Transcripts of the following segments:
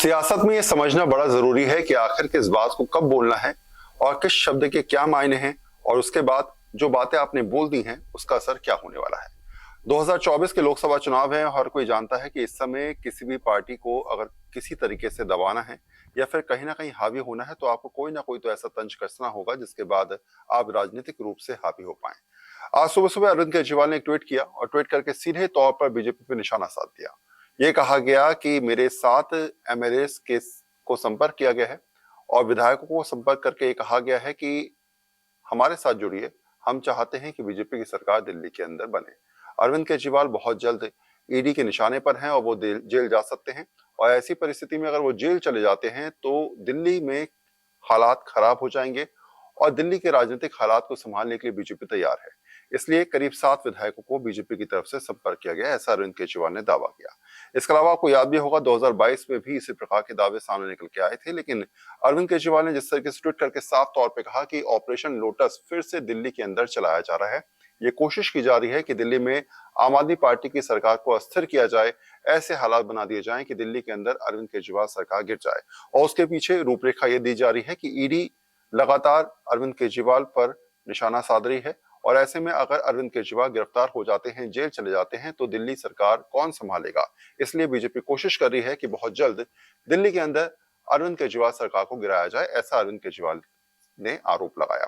सियासत में ये समझना बड़ा जरूरी है कि आखिर किस बात को कब बोलना है और किस शब्द के क्या मायने हैं और उसके बाद जो बातें आपने बोल दी हैं उसका असर क्या होने वाला है। 2024 के लोकसभा चुनाव है और हर कोई जानता है कि इस समय किसी भी पार्टी को अगर किसी तरीके से दबाना है या फिर कहीं ना कहीं हावी होना है तो आपको कोई ना कोई तो ऐसा तंज कसना होगा जिसके बाद आप राजनीतिक रूप से हावी हो पाए। आज सुबह सुबह अरविंद केजरीवाल ने एक ट्वीट किया और ट्वीट करके सीधे तौर पर बीजेपी पर निशाना साध दिया। ये कहा गया कि मेरे 7 एमएलए के को संपर्क किया गया है और विधायकों को संपर्क करके ये कहा गया है कि हमारे साथ जुड़िए, हम चाहते हैं कि बीजेपी की सरकार दिल्ली के अंदर बने। अरविंद केजरीवाल बहुत जल्द ईडी के निशाने पर हैं और वो जेल जा सकते हैं और ऐसी परिस्थिति में अगर वो जेल चले जाते हैं तो दिल्ली में हालात खराब हो जाएंगे और दिल्ली के राजनीतिक हालात को संभालने के लिए बीजेपी तैयार है। इसलिए करीब 7 विधायकों को बीजेपी की तरफ से संपर्क किया गया, ऐसा अरविंद केजरीवाल ने दावा किया। इसके अलावा आपको याद भी होगा 2022 में भी इसी प्रकार के दावे सामने निकल के आए थे, लेकिन अरविंद केजरीवाल ने जिस तरीके से ट्वीट करके साफ तौर पे कहा कि ऑपरेशन लोटस फिर से दिल्ली के अंदर चलाया जा रहा है। ये कोशिश की जा रही है कि दिल्ली में आम आदमी पार्टी की सरकार को अस्थिर किया जाए, ऐसे हालात बना दिए जाएं कि दिल्ली के अंदर अरविंद केजरीवाल सरकार गिर जाए। और उसके पीछे रूपरेखा ये दी जा रही है कि ईडी लगातार अरविंद केजरीवाल पर निशाना साध रही है और ऐसे में अगर अरविंद केजरीवाल गिरफ्तार हो जाते हैं, जेल चले जाते हैं तो दिल्ली सरकार कौन संभालेगा। इसलिए बीजेपी कोशिश कर रही है कि बहुत जल्द दिल्ली के अंदर अरविंद केजरीवाल सरकार को गिराया जाए, ऐसा अरविंद केजरीवाल ने आरोप लगाया।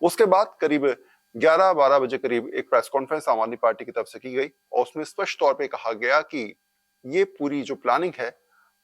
उसके बाद करीब 11-12 बजे करीब एक प्रेस कॉन्फ्रेंस आम आदमी पार्टी की तरफ से की गई और उसमें स्पष्ट तौर पर कहा गया कि ये पूरी जो प्लानिंग है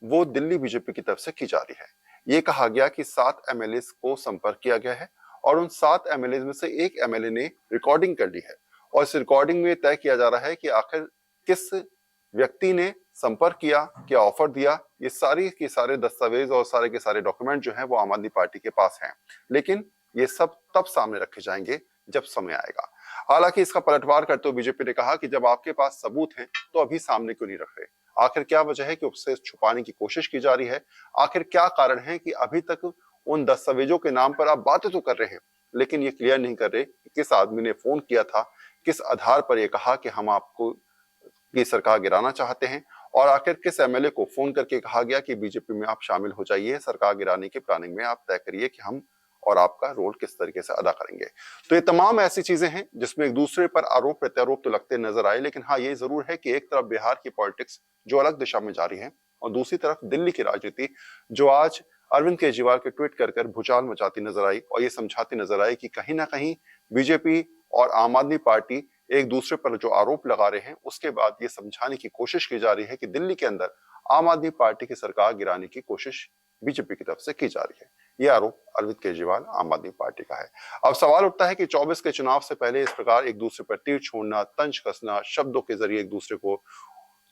वो दिल्ली बीजेपी की तरफ से की जा रही है। ये कहा गया कि 7 एमएलए को संपर्क किया गया है और उन 7 एमएलए में से एक एमएलए ने रिकॉर्डिंग कर ली है और इस रिकॉर्डिंग में तय किया जा रहा है कि आखिर किस व्यक्ति ने संपर्क किया, क्या ऑफर दिया। ये सारी के सारे दस्तावेज और सारे के सारे डॉक्यूमेंट जो हैं वो आम आदमी पार्टी के पास हैं, लेकिन ये सब तब सामने रखे जाएंगे जब समय आएगा। हालांकि इसका पलटवार करते हुए बीजेपी ने कहा कि जब आपके पास सबूत हैं तो अभी सामने क्यों नहीं रख रहे। आखिर क्या वजह है कि उससे छुपाने की कोशिश की जा रही है। आखिर क्या कारण है कि अभी तक उन दस्तावेजों के नाम पर आप बातें तो कर रहे हैं लेकिन ये क्लियर नहीं कर रहे कि किस आदमी ने फोन किया था, किस आधार पर ये कहा कि हम आपको की सरकार गिराना चाहते हैं और आखिर किस एमएलए को फोन करके कहा गया कि बीजेपी में आप शामिल हो जाइए, सरकार गिराने की प्लानिंग में आप तय करिए कि हम और आपका रोल किस तरीके से अदा करेंगे। तो ये तमाम ऐसी चीजें हैं जिसमें एक दूसरे पर आरोप प्रत्यारोप तो लगते नजर आए, लेकिन हाँ ये जरूर है कि एक तरफ बिहार की पॉलिटिक्स जो अलग दिशा में जा रही है और दूसरी तरफ दिल्ली की राजनीति जो आज अरविंद केजरीवाल के ट्वीट कर भूचाल मचाती नजर आई और ये समझाती नजर आई कि कहीं ना कहीं बीजेपी और आम आदमी पार्टी एक दूसरे पर जो आरोप लगा रहे हैं उसके बाद ये समझाने की कोशिश की जा रही है कि दिल्ली के अंदर आम आदमी पार्टी की सरकार गिराने की कोशिश बीजेपी की तरफ से की जा रही है। ये आरोप अरविंद केजरीवाल आम आदमी पार्टी का है। अब सवाल उठता है कि 24 के चुनाव से पहले इस प्रकार एक दूसरे पर तीर छोड़ना, तंज कसना, शब्दों के जरिए एक दूसरे को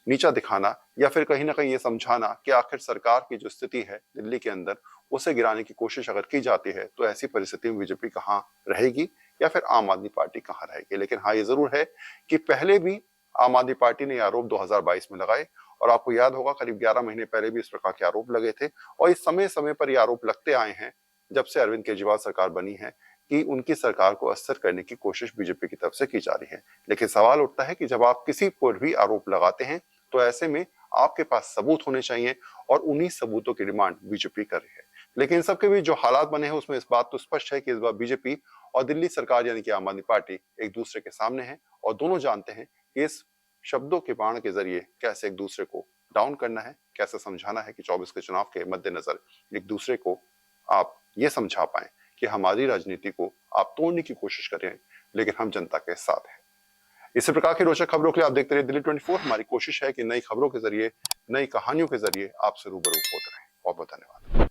नीचा दिखाना या फिर कहीं ना कहीं ये समझाना कि आखिर सरकार की जो स्थिति है दिल्ली के अंदर उसे गिराने की कोशिश अगर की जाती है तो ऐसी परिस्थिति में बीजेपी कहाँ रहेगी या फिर आम आदमी पार्टी कहाँ रहेगी। लेकिन हाँ ये जरूर है कि पहले भी आम आदमी पार्टी ने आरोप 2022 में लगाए और आपको याद होगा करीब 11 महीने पहले भी इस प्रकार के आरोप लगे थे और इस समय समय पर ये आरोप लगते आए हैं जब से अरविंद केजरीवाल सरकार बनी है कि उनकी सरकार को अस्थिर करने की कोशिश बीजेपी की तरफ से की जा रही है। लेकिन सवाल उठता है कि जब आप किसी पर भी आरोप लगाते हैं तो ऐसे में आपके पास सबूत होने चाहिए और उन्हीं सबूतों की डिमांड बीजेपी कर रही है। लेकिन इन सबके भी जो हालात बने हैं उसमें इस बात तो स्पष्ट है कि इस बार बीजेपी और दिल्ली सरकार यानी कि आम आदमी पार्टी एक दूसरे के सामने है और दोनों जानते हैं कि इस शब्दों के बाण के जरिए कैसे एक दूसरे को डाउन करना है, कैसे समझाना है कि 24 के चुनाव के मद्देनजर एक दूसरे को आप ये समझा पाए कि हमारी राजनीति को आप तोड़ने की कोशिश कर रहे हैं लेकिन हम जनता के साथ हैं। इसी प्रकार की रोचक खबरों के लिए आप देखते रहिए दिल्ली 24। हमारी कोशिश है कि नई खबरों के जरिए, नई कहानियों के जरिए आपसे रूबरू होते रहें। बहुत बहुत धन्यवाद।